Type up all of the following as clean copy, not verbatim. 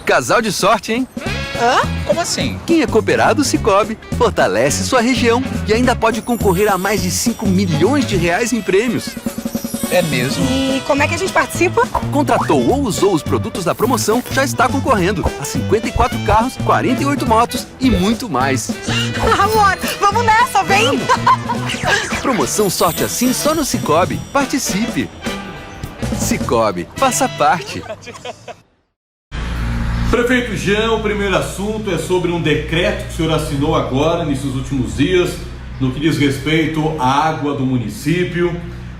Casal de sorte, hein? Hã? Como assim? Quem é cooperado Sicoob fortalece sua região e ainda pode concorrer a mais de 5 milhões de reais em prêmios. É mesmo? E como é que a gente participa? Contratou ou usou os produtos da promoção, já está concorrendo a 54 carros, 48 motos e muito mais. Amor, vamos nessa, vem! Promoção Sorte Assim só no Sicoob. Participe! Sicoob, faça parte. Prefeito Jean, o primeiro assunto é sobre um decreto que o senhor assinou agora, nesses últimos dias, no que diz respeito à água do município.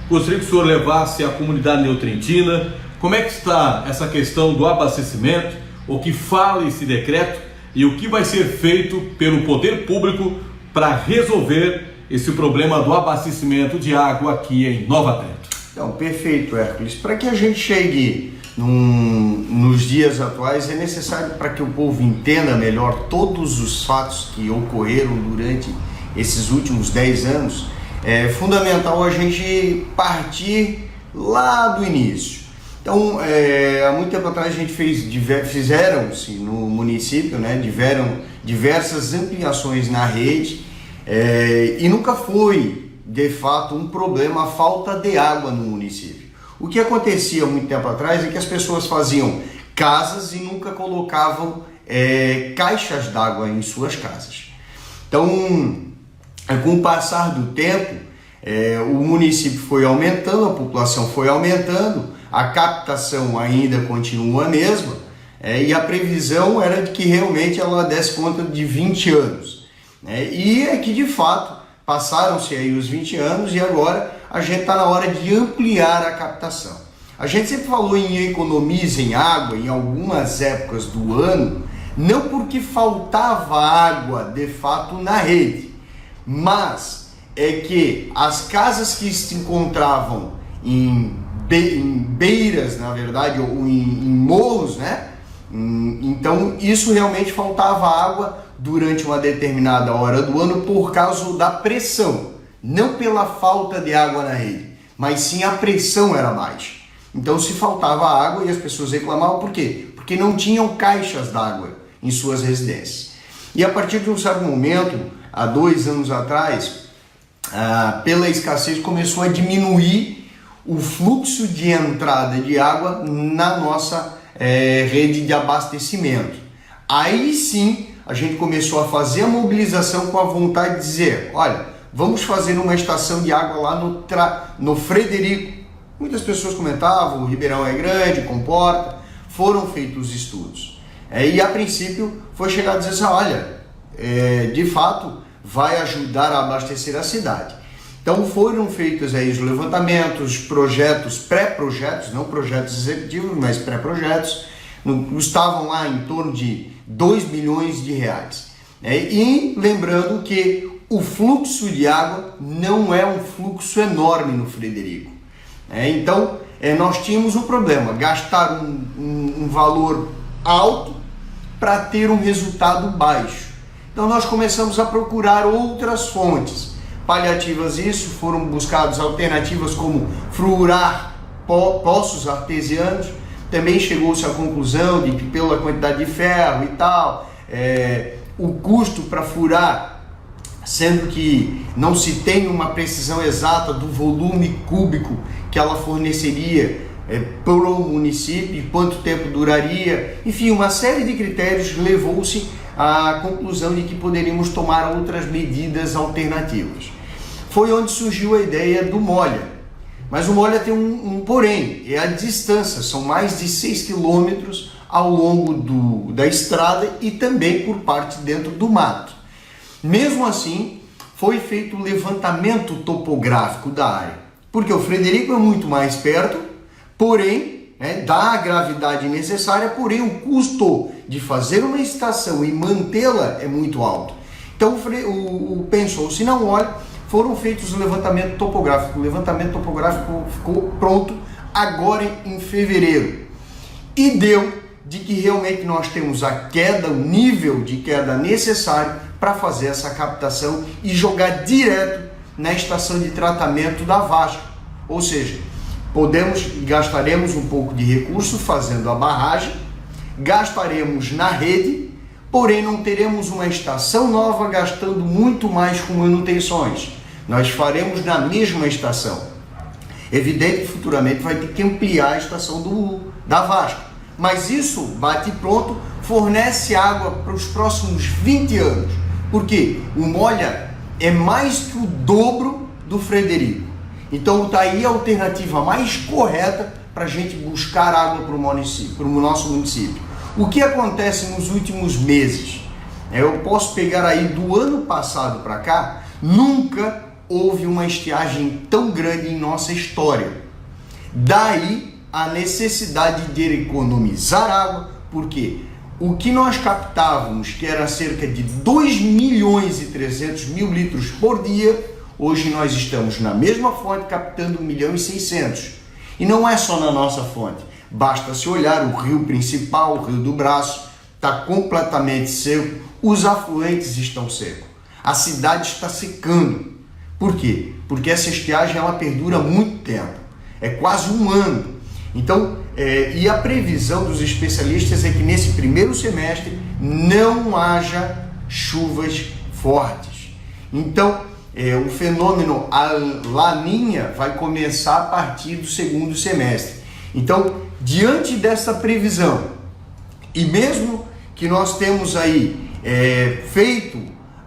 Gostaria que o senhor levasse a comunidade neotrentina. Como é que está essa questão do abastecimento? O que fala esse decreto e o que vai ser feito pelo poder público para resolver esse problema do abastecimento de água aqui em Nova Trento? Então, perfeito, Hércules. Para que a gente chegue nos dias atuais, é necessário, para que o povo entenda melhor todos os fatos que ocorreram durante esses últimos 10 anos, é fundamental a gente partir lá do início. Então, há muito tempo atrás a gente fizeram-se no município, né, diversas ampliações na rede, e nunca foi, de fato, um problema a falta de água no município. O que acontecia muito tempo atrás é que as pessoas faziam casas e nunca colocavam caixas d'água em suas casas. Então, com o passar do tempo, o município foi aumentando, a população foi aumentando, a captação ainda continua a mesma, e a previsão era de que realmente ela desse conta de 20 anos. E é que de fato passaram-se aí os 20 anos e agora a gente está na hora de ampliar a captação. A gente sempre falou em economiza em água em algumas épocas do ano, não porque faltava água de fato na rede, mas é que as casas que se encontravam em beiras, na verdade, ou em morros, né? Então isso realmente faltava água durante uma determinada hora do ano por causa da pressão, não pela falta de água na rede, mas sim a pressão era baixa. Então se faltava água e as pessoas reclamavam, por quê? Porque não tinham caixas d'água em suas residências. E a partir de um certo momento, há 2 anos atrás, pela escassez começou a diminuir o fluxo de entrada de água na nossa rede de abastecimento. Aí sim a gente começou a fazer a mobilização com a vontade de dizer, olha, vamos fazer uma estação de água lá no Frederico. Muitas pessoas comentavam, o Ribeirão é grande, comporta, foram feitos estudos. E a princípio foi chegar a dizer assim, olha, de fato vai ajudar a abastecer a cidade. Então foram feitos aí os levantamentos, projetos, pré-projetos, não projetos executivos, mas pré-projetos, estavam lá em torno de 2 milhões de reais. E lembrando que o fluxo de água não é um fluxo enorme no Frederico. Então nós tínhamos um problema, gastar um valor alto para ter um resultado baixo. Então nós começamos a procurar outras fontes paliativas. Isso foram buscadas alternativas como furar poços artesianos. Também chegou-se à conclusão de que pela quantidade de ferro e tal, o custo para furar, sendo que não se tem uma precisão exata do volume cúbico que ela forneceria para o município e quanto tempo duraria, enfim, uma série de critérios levou-se à conclusão de que poderíamos tomar outras medidas alternativas. Foi onde surgiu a ideia do molha. Mas o molha tem um porém, é a distância, são mais de 6 quilômetros ao longo da estrada e também por parte dentro do mato. Mesmo assim, foi feito o levantamento topográfico da área, porque o Frederico é muito mais perto, porém, dá a gravidade necessária, porém o custo de fazer uma estação e mantê-la é muito alto. Então pensou-se, não, olha, foram feitos o levantamento topográfico. O levantamento topográfico ficou pronto agora em fevereiro. E deu de que realmente nós temos a queda, o nível de queda necessário para fazer essa captação e jogar direto na estação de tratamento da Vasco. Ou seja, gastaremos um pouco de recurso fazendo a barragem, gastaremos na rede, porém não teremos uma estação nova gastando muito mais com manutenções. Nós faremos na mesma estação. Evidente que futuramente vai ter que ampliar a estação da Vasco, mas isso bate pronto, fornece água para os próximos 20 anos, porque o Molha é mais que o dobro do Frederico. Então está aí a alternativa mais correta para a gente buscar água para o nosso município. O que acontece nos últimos meses? Eu posso pegar aí do ano passado para cá, nunca houve uma estiagem tão grande em nossa história. Daí a necessidade de economizar água, porque o que nós captávamos, que era cerca de 2.300.000 litros por dia, hoje nós estamos na mesma fonte captando 1.600.000. E não é só na nossa fonte, basta se olhar o rio principal, o Rio do Braço, está completamente seco, os afluentes estão secos, a cidade está secando. Por quê? Porque essa estiagem ela perdura muito tempo, é quase um ano. Então, e a previsão dos especialistas é que nesse primeiro semestre não haja chuvas fortes. Então, o fenômeno Laninha vai começar a partir do segundo semestre. Então, diante dessa previsão, e mesmo que nós temos aí feito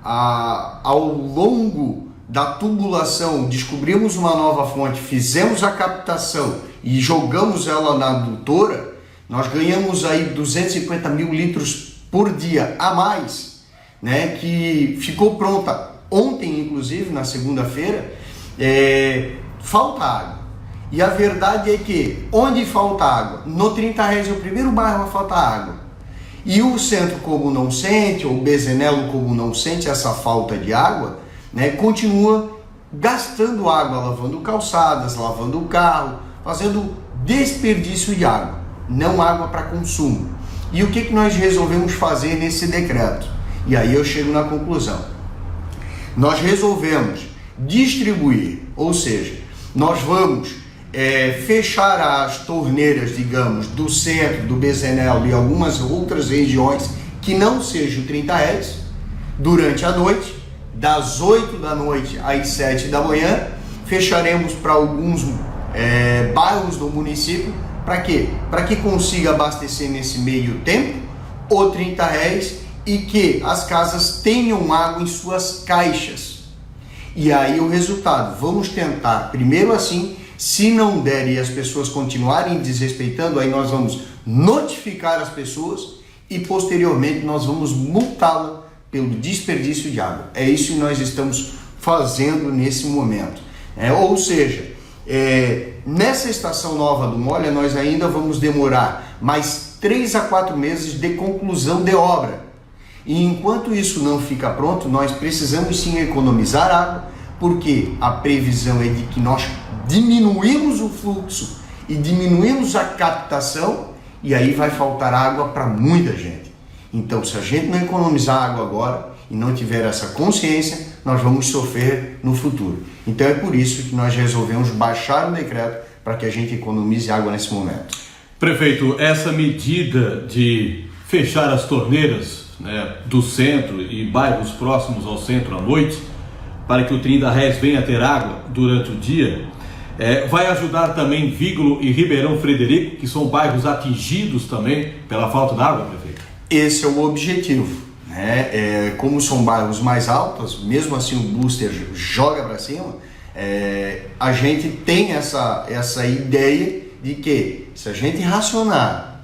ao longo da tubulação, descobrimos uma nova fonte, fizemos a captação e jogamos ela na adutora, nós ganhamos aí 250.000 litros por dia a mais, né, que ficou pronta ontem, inclusive, na segunda-feira. Falta água. E a verdade é que, onde falta água? No 30 Réis é o primeiro bairro a faltar água. E o centro, como não sente, ou o Bezenelo, como não sente essa falta de água, né, continua gastando água, lavando calçadas, lavando o carro, fazendo desperdício de água, não água para consumo. E o que nós resolvemos fazer nesse decreto? E aí eu chego na conclusão. Nós resolvemos distribuir, ou seja, nós vamos fechar as torneiras, digamos, do centro, do Bezenelo e algumas outras regiões que não sejam 30 Réis durante a noite, das 8 da noite às 7 da manhã. Fecharemos para alguns bairros do município. Para quê? Para que consiga abastecer nesse meio tempo o 30 Réis e que as casas tenham água em suas caixas. E aí o resultado, vamos tentar primeiro assim, se não der e as pessoas continuarem desrespeitando, aí nós vamos notificar as pessoas e posteriormente nós vamos multá-la pelo desperdício de água. É isso que nós estamos fazendo nesse momento. Ou seja, nessa estação nova do Molha nós ainda vamos demorar mais 3 a 4 meses de conclusão de obra. E enquanto isso não fica pronto, nós precisamos sim economizar água, porque a previsão é de que nós diminuímos o fluxo e diminuímos a captação, e aí vai faltar água para muita gente. Então, se a gente não economizar água agora e não tiver essa consciência, nós vamos sofrer no futuro. Então é por isso que nós resolvemos baixar o decreto para que a gente economize água nesse momento. Prefeito, essa medida de fechar as torneiras, né, do centro e bairros próximos ao centro à noite, para que o 30 Réis venha ter água durante o dia, vai ajudar também Vígulo e Ribeirão Frederico, que são bairros atingidos também pela falta d'água, prefeito? Esse é o objetivo, né? Como são bairros mais altos, mesmo assim o booster joga para cima, a gente tem essa ideia de que se a gente racionar,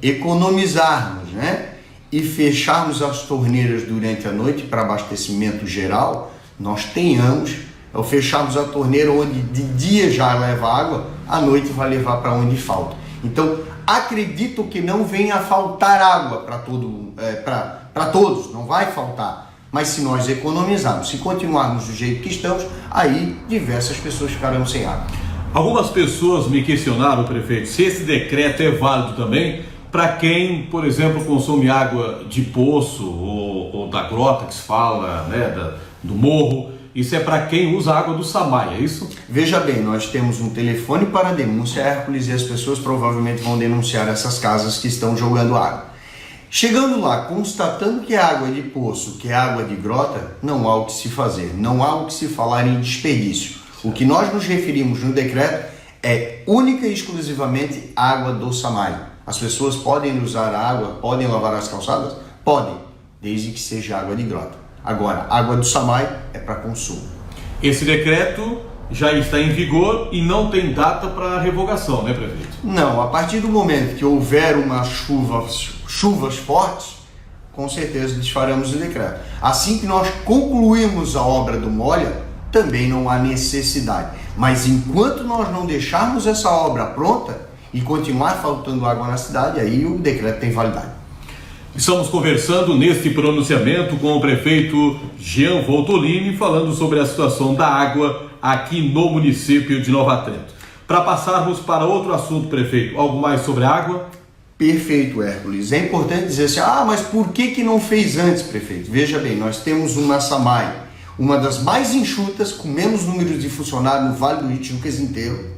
economizarmos, né, e fecharmos as torneiras durante a noite para abastecimento geral, nós tenhamos, ao fecharmos a torneira onde de dia já leva água, à noite vai levar para onde falta. Então, acredito que não venha a faltar água para todos, não vai faltar. Mas se nós economizarmos, se continuarmos do jeito que estamos, aí diversas pessoas ficarão sem água. Algumas pessoas me questionaram, prefeito, se esse decreto é válido também para quem, por exemplo, consome água de poço ou da grota que se fala, né, do morro. Isso é para quem usa água do Samay, é isso? Veja bem, nós temos um telefone para denúncia, Hércules, e as pessoas provavelmente vão denunciar essas casas que estão jogando água. Chegando lá, constatando que é água de poço, que é água de grota, não há o que se fazer, não há o que se falar em desperdício. O que nós nos referimos no decreto é única e exclusivamente água do SAMAI. As pessoas podem usar a água, podem lavar as calçadas? Podem, desde que seja água de grota. Agora, água do SAMAI é para consumo. Esse decreto já está em vigor e não tem data para revogação, né, prefeito? Não, a partir do momento que houver uma chuvas fortes, com certeza desfaremos o decreto. Assim que nós concluirmos a obra do Molha, também não há necessidade. Mas enquanto nós não deixarmos essa obra pronta e continuar faltando água na cidade, aí o decreto tem validade. Estamos conversando neste pronunciamento com o prefeito Jean Voltolini, falando sobre a situação da água aqui no município de Nova Trento. Para passarmos para outro assunto, prefeito, algo mais sobre a água? Perfeito, Hércules. É importante dizer assim, mas por que não fez antes, prefeito? Veja bem, nós temos uma SAMAI, uma das mais enxutas, com menos número de funcionários no Vale do Itijucas inteiro,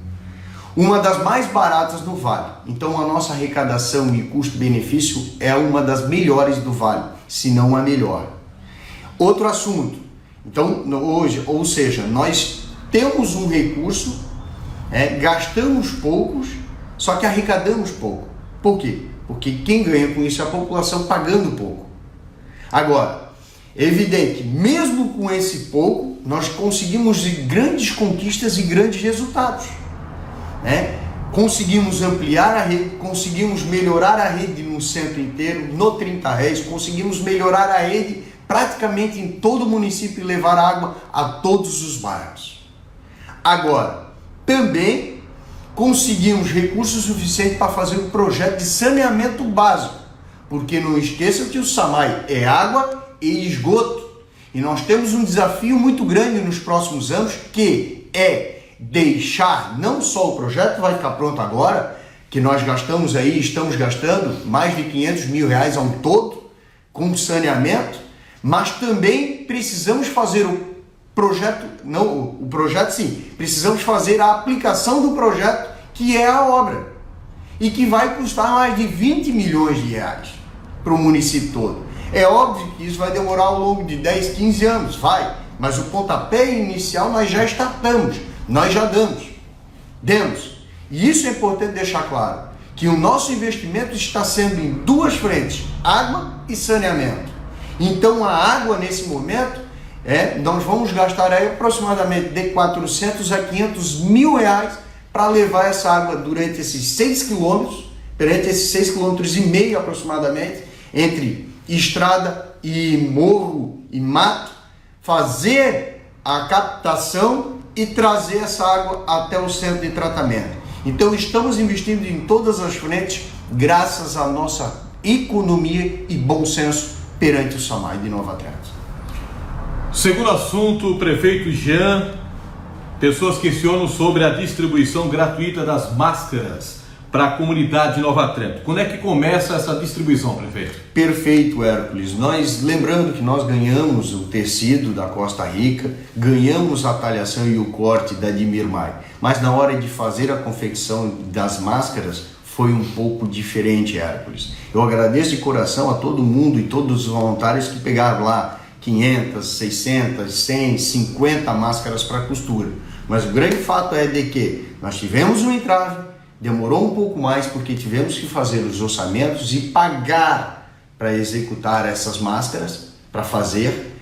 uma das mais baratas do Vale. Então a nossa arrecadação e custo-benefício é uma das melhores do Vale, se não a melhor. Outro assunto, então hoje, ou seja, nós temos um recurso, gastamos poucos, só que arrecadamos pouco. Por quê? Porque quem ganha com isso é a população pagando pouco. Agora, é evidente, mesmo com esse pouco, nós conseguimos grandes conquistas e grandes resultados. Conseguimos ampliar a rede, conseguimos melhorar a rede no centro inteiro, no 30 Réis, conseguimos melhorar a rede praticamente em todo o município e levar água a todos os bairros. Agora, também conseguimos recursos suficientes para fazer um projeto de saneamento básico, porque não esqueça que o SAMAI é água e esgoto, e nós temos um desafio muito grande nos próximos anos, que é deixar não só o projeto vai ficar pronto agora, que nós estamos gastando mais de R$500 mil ao todo com saneamento, mas também precisamos fazer precisamos fazer a aplicação do projeto, que é a obra, e que vai custar mais de R$20 milhões para o município todo. É óbvio que isso vai demorar ao longo de 10, 15 anos, mas o pontapé inicial nós já startamos, nós já demos. E isso é importante deixar claro, que o nosso investimento está sendo em duas frentes, água e saneamento. Então a água nesse momento, nós vamos gastar aí aproximadamente de 400 a 500 mil reais para levar essa água durante esses 6 quilômetros, durante esses 6,5 km aproximadamente, entre estrada e morro e mato, fazer a captação e trazer essa água até o centro de tratamento. Então estamos investindo em todas as frentes, graças à nossa economia e bom senso perante o SAMAI de Nova Trento. Segundo assunto, prefeito Jean, pessoas questionam sobre a distribuição gratuita das máscaras para a comunidade de Nova Trento. Quando é que começa essa distribuição, prefeito? Perfeito, Hércules. Lembrando que nós ganhamos o tecido da Costa Rica, ganhamos a talhação e o corte da Admir Mai, mas na hora de fazer a confecção das máscaras foi um pouco diferente, Hércules. Eu agradeço de coração a todo mundo e todos os voluntários que pegaram lá 500, 600, 100, 50 máscaras para costura. Mas o grande fato é de que nós tivemos um entrave, demorou um pouco mais porque tivemos que fazer os orçamentos e pagar para executar essas máscaras, para fazer,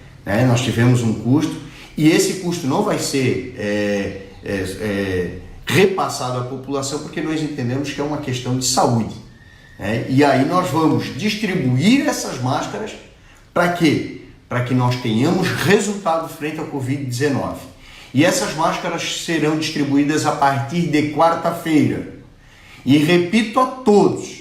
nós tivemos um custo, e esse custo não vai ser repassado à população, porque nós entendemos que é uma questão de saúde. E aí nós vamos distribuir essas máscaras para quê? Para que nós tenhamos resultado frente ao Covid-19. E essas máscaras serão distribuídas a partir de quarta-feira. E repito a todos,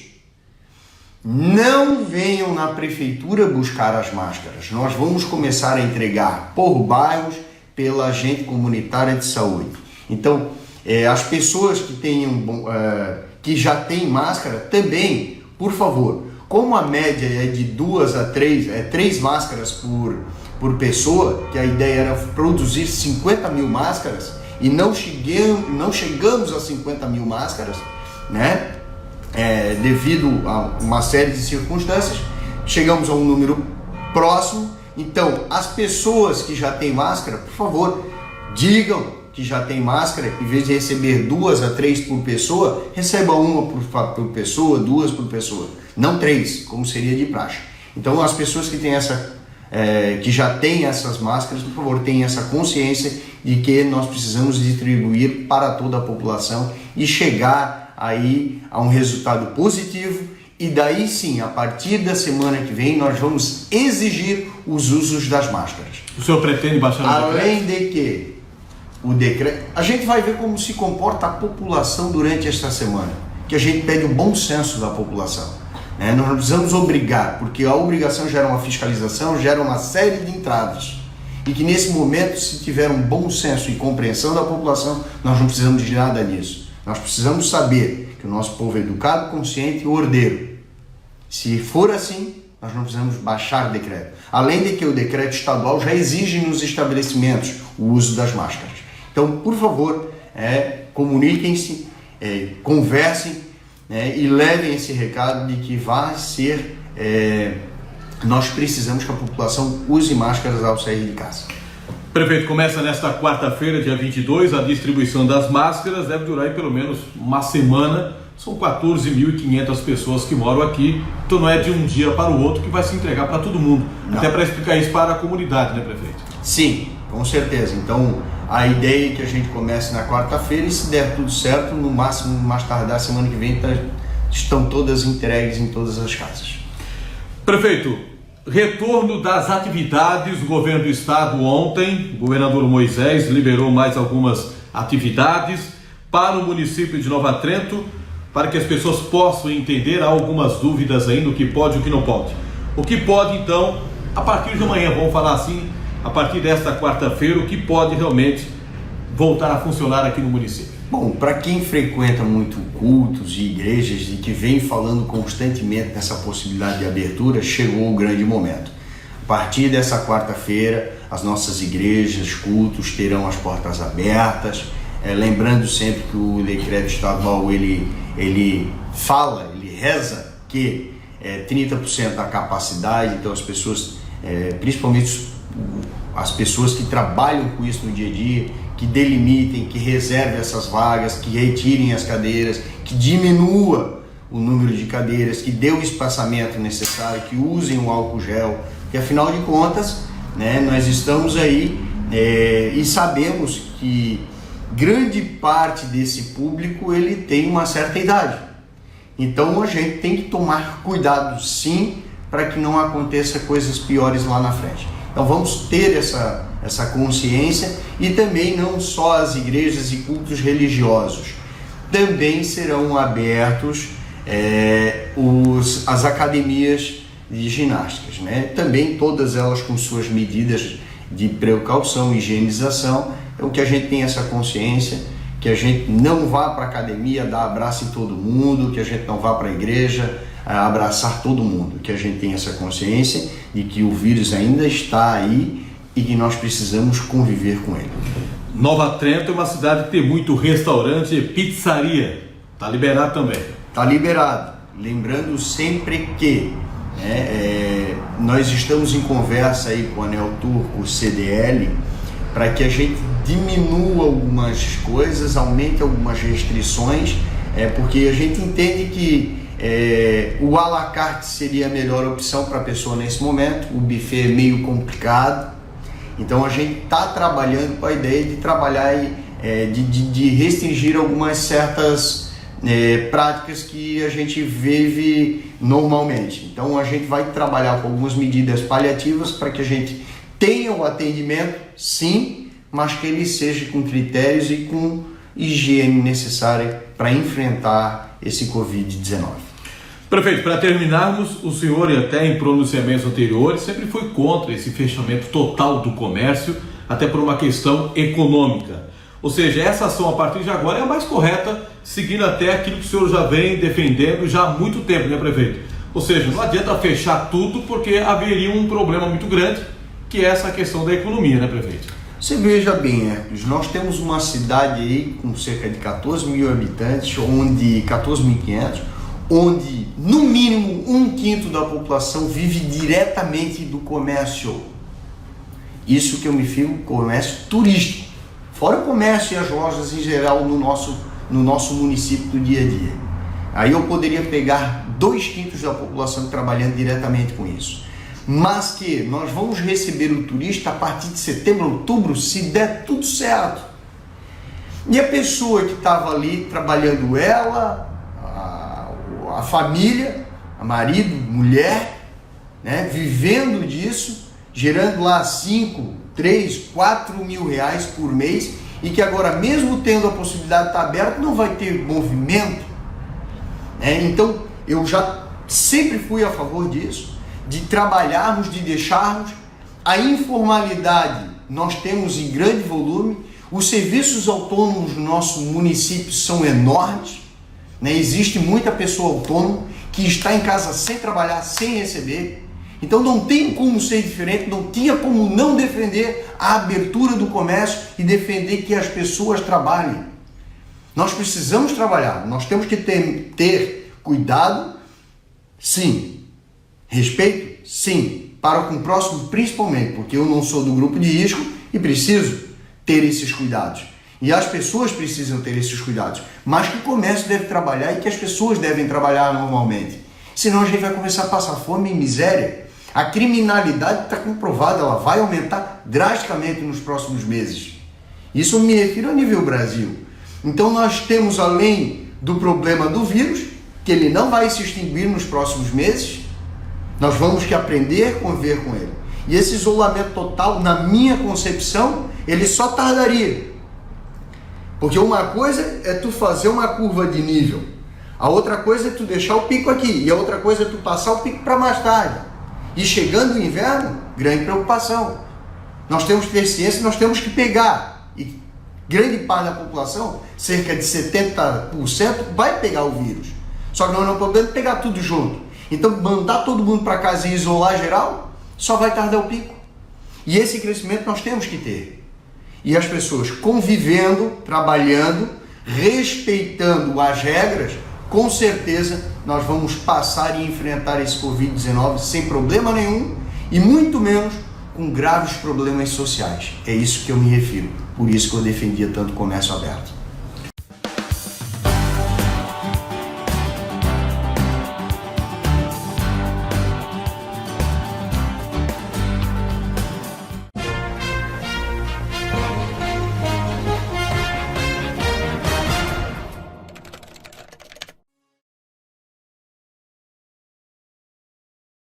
não venham na prefeitura buscar as máscaras. Nós vamos começar a entregar por bairros pela agente comunitária de saúde. Então, as pessoas que já têm máscara também, por favor, como a média é de 2 a 3 máscaras por pessoa, que a ideia era produzir 50 mil máscaras, e não chegamos a 50 mil máscaras, devido a uma série de circunstâncias, chegamos a um número próximo. Então, as pessoas que já têm máscara, por favor, digam que já tem máscara. Em vez de receber 2 a 3 por pessoa, receba 1 por pessoa, 2 por pessoa, não 3, como seria de praxe. Então, as pessoas que têm que já têm essas máscaras, por favor, tenham essa consciência de que nós precisamos distribuir para toda a população e chegar aí a um resultado positivo. E daí sim, a partir da semana que vem, nós vamos exigir os usos das máscaras. O senhor pretende baixar o decreto? Além de que o decreto... A gente vai ver como se comporta a população durante esta semana, que a gente pede o bom senso da população. Nós não precisamos obrigar, porque a obrigação gera uma fiscalização, gera uma série de entraves. E que nesse momento, se tiver um bom senso e compreensão da população, nós não precisamos de nada disso. Nós precisamos saber que o nosso povo é educado, consciente e ordeiro. Se for assim, nós não precisamos baixar o decreto. Além de que o decreto estadual já exige nos estabelecimentos o uso das máscaras. Então, por favor, comuniquem-se, conversem e levem esse recado de que vai ser... nós precisamos que a população use máscaras ao sair de casa. Prefeito, começa nesta quarta-feira, dia 22, a distribuição das máscaras. Deve durar aí pelo menos uma semana. São 14.500 pessoas que moram aqui, então não é de um dia para o outro que vai se entregar para todo mundo. Não. Até para explicar isso para a comunidade, né, prefeito? Sim, com certeza. Então, a ideia é que a gente comece na quarta-feira e, se der tudo certo, no máximo, mais tardar, semana que vem, estão todas entregues em todas as casas. Prefeito, retorno das atividades. O governo do estado ontem, o governador Moisés liberou mais algumas atividades para o município de Nova Trento, para que as pessoas possam entender. Há algumas dúvidas ainda, o que pode e o que não pode. O que pode, então, a partir de amanhã, vamos falar assim, a partir desta quarta-feira, o que pode realmente voltar a funcionar aqui no município? Bom, para quem frequenta muito cultos e igrejas e que vem falando constantemente nessa possibilidade de abertura, chegou o grande momento. A partir dessa quarta-feira, as nossas igrejas, cultos terão as portas abertas. Lembrando sempre que o decreto estadual ele reza que 30% da capacidade. Então as pessoas, principalmente as pessoas que trabalham com isso no dia a dia, que delimitem, que reservem essas vagas, que retirem as cadeiras, que diminua o número de cadeiras, que dê o espaçamento necessário, que usem o álcool gel, porque afinal de contas, nós estamos aí e sabemos que grande parte desse público ele tem uma certa idade. Então a gente tem que tomar cuidado sim, para que não aconteça coisas piores lá na frente. Então vamos ter essa consciência, e também não só as igrejas e cultos religiosos, também serão abertos as academias de ginásticas, também todas elas com suas medidas de precaução, higienização. Então que a gente tenha essa consciência, que a gente não vá para a academia dar abraço em todo mundo, que a gente não vá para a igreja abraçar todo mundo, que a gente tenha essa consciência de que o vírus ainda está aí e que nós precisamos conviver com ele. Nova Trento é uma cidade que tem muito restaurante e pizzaria. Está liberado também? Está liberado. Lembrando sempre que nós estamos em conversa aí com a Anel Turco, CDL, para que a gente diminua algumas coisas, aumente algumas restrições, porque a gente entende que o à la carte seria a melhor opção para a pessoa nesse momento. O buffet é meio complicado, então a gente está trabalhando com a ideia de trabalhar de restringir algumas certas práticas que a gente vive normalmente. Então a gente vai trabalhar com algumas medidas paliativas para que a gente tenha o atendimento, sim, mas que ele seja com critérios e com higiene necessária para enfrentar esse Covid-19. Prefeito, para terminarmos, o senhor, e até em pronunciamentos anteriores, sempre foi contra esse fechamento total do comércio, até por uma questão econômica. Ou seja, essa ação a partir de agora é a mais correta, seguindo até aquilo que o senhor já vem defendendo já há muito tempo, né, prefeito? Ou seja, não adianta fechar tudo, porque haveria um problema muito grande, que é essa questão da economia, né, prefeito? Você veja bem, Hércules, nós temos uma cidade aí com cerca de 14 mil habitantes, onde 14.500, onde no mínimo 1/5 da população vive diretamente do comércio. Isso que eu me refiro comércio turístico, fora o comércio e as lojas em geral no nosso município do dia a dia. Aí eu poderia pegar 2/5 da população trabalhando diretamente com isso. Mas que nós vamos receber o turista a partir de setembro, outubro, se der tudo certo. E a pessoa que estava ali trabalhando, a família, a marido, mulher, né, vivendo disso, gerando lá 5, 3, 4 mil reais por mês, e que agora, mesmo tendo a possibilidade de estar aberto, não vai ter movimento. Então, eu já sempre fui a favor disso, de trabalharmos, de deixarmos a informalidade. Nós temos em grande volume, os serviços autônomos no nosso município são enormes, né? Existe muita pessoa autônoma que está em casa sem trabalhar, sem receber. Então não tem como ser diferente, não tinha como não defender a abertura do comércio e defender que as pessoas trabalhem. Nós precisamos trabalhar, nós temos que ter cuidado, sim, respeito, sim, para com o próximo principalmente, porque eu não sou do grupo de risco e preciso ter esses cuidados. E as pessoas precisam ter esses cuidados, mas que o comércio deve trabalhar e que as pessoas devem trabalhar normalmente. Senão a gente vai começar a passar fome e miséria. A criminalidade está comprovada, ela vai aumentar drasticamente nos próximos meses. Isso eu me refiro a nível Brasil. Então nós temos, além do problema do vírus, que ele não vai se extinguir nos próximos meses, nós vamos que aprender a conviver com ele. E esse isolamento total, na minha concepção, ele só tardaria. Porque uma coisa é tu fazer uma curva de nível, a outra coisa é tu deixar o pico aqui, e a outra coisa é tu passar o pico para mais tarde. E chegando o inverno, grande preocupação. Nós temos que ter ciência, nós temos que pegar. E grande parte da população, cerca de 70%, vai pegar o vírus. Só que nós não podemos pegar tudo junto. Então, mandar todo mundo para casa e isolar geral, só vai tardar o pico. E esse crescimento nós temos que ter. E as pessoas convivendo, trabalhando, respeitando as regras, com certeza nós vamos passar e enfrentar esse Covid-19 sem problema nenhum e muito menos com graves problemas sociais. É isso que eu me refiro. Por isso que eu defendia tanto o comércio aberto.